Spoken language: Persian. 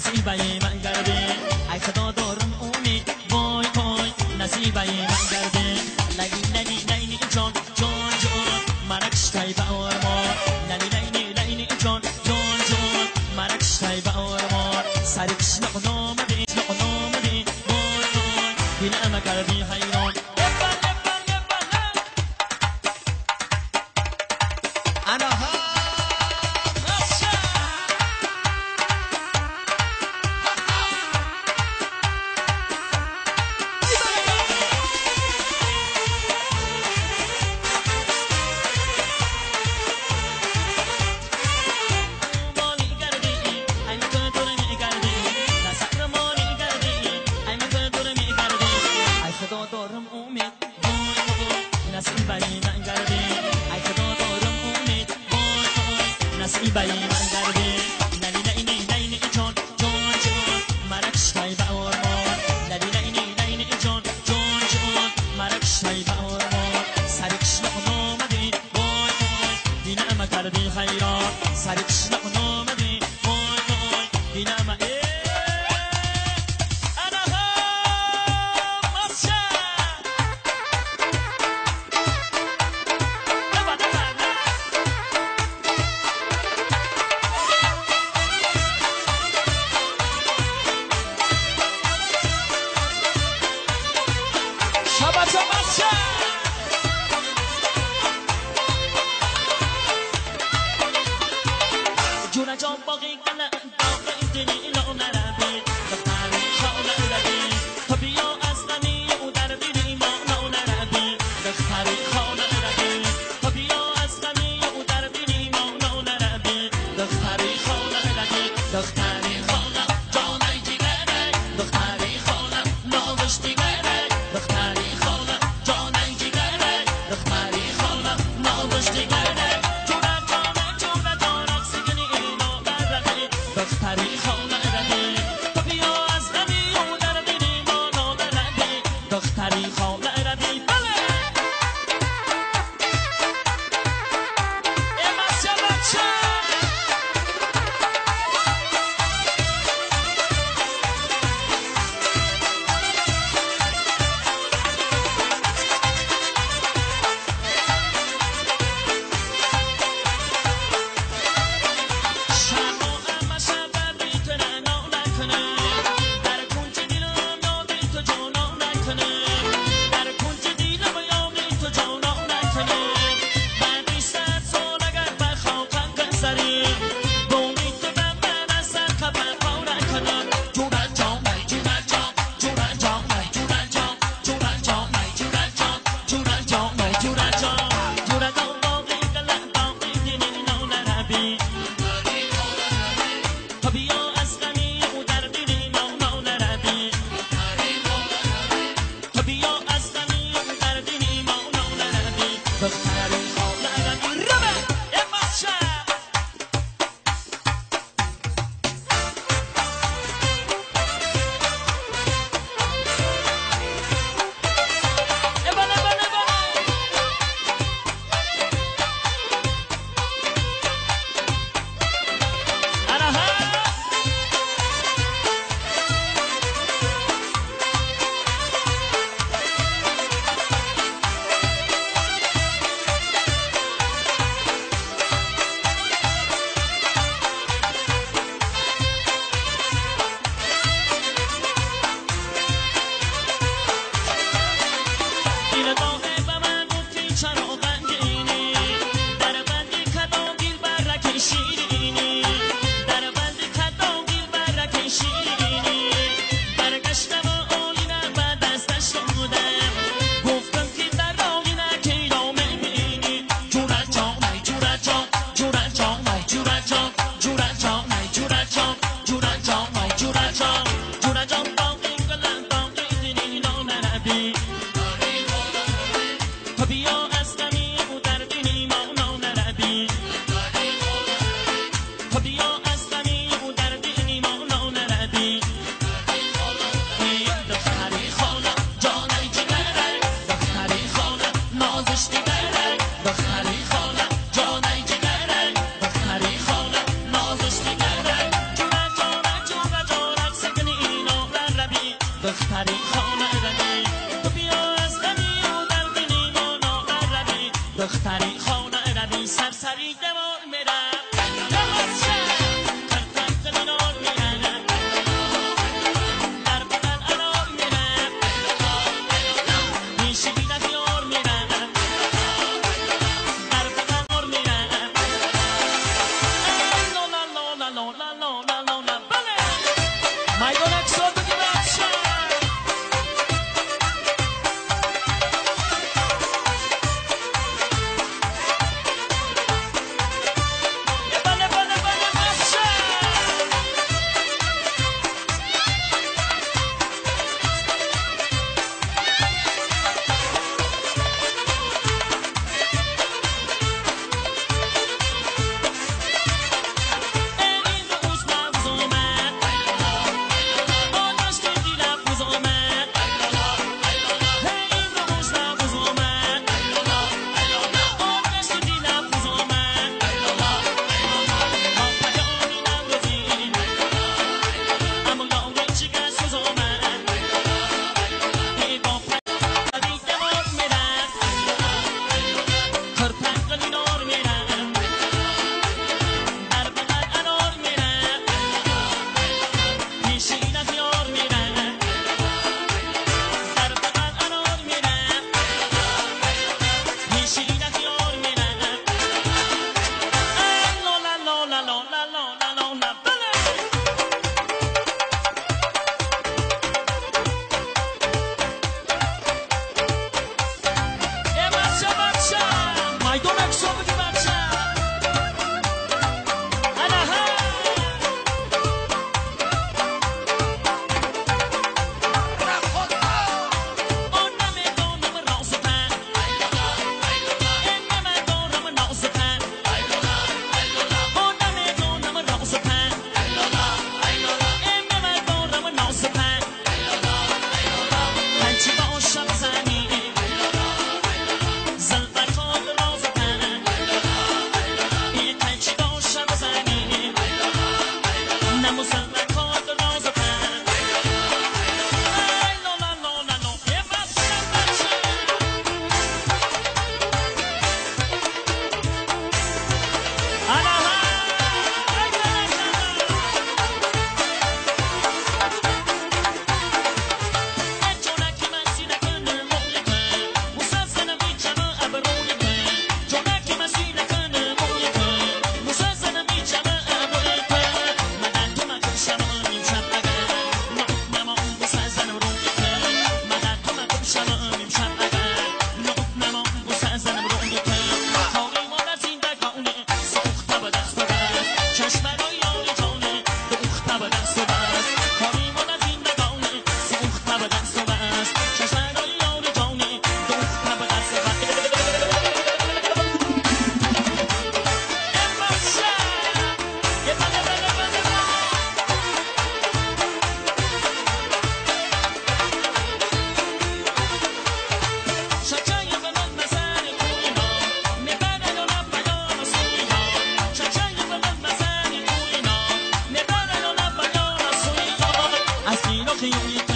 نصیبای من گردی ای خدا دارم امید وای وای نصیبای من گردی لگی لگی لینی جان جان جان مرکشتای با آرمان للی لینی لینی جان جان جان مرکشتای با آرمان سرکش نقنامدی نقنامدی وای وای دلم کردی حیران نصیبای من گردی للی لینی لینی جان جان جان مرکشتای با آرمان للی لینی لینی جان جان جان مرکشتای با آرمان سرکش نقنامدی وای وای دینم کردی حیران سرکش نقنامدی وای وای دینم جون جان باقی کنه باقی دلی لو نرابی دختری خال نرابی تو بیا از غمی او در دلی ما لو نرابی دختری خال نرابی تو بیا از غمی او در دلی ما لو نرابی دختری خال نرابی دختری خال جانای جیگره دختری خال نوشتی گره دختری خال جانای جیگره دختری خال نوشتی گره دختری خانه ردی تو بیا از غمی او در دلی ما نادردی دختری خانه ردی بله ای بچه بچه و بس کاریمون از این نگانه سوخت به دست و بس چشمداری یار جانه دوخت به دست و بس Así lo que yo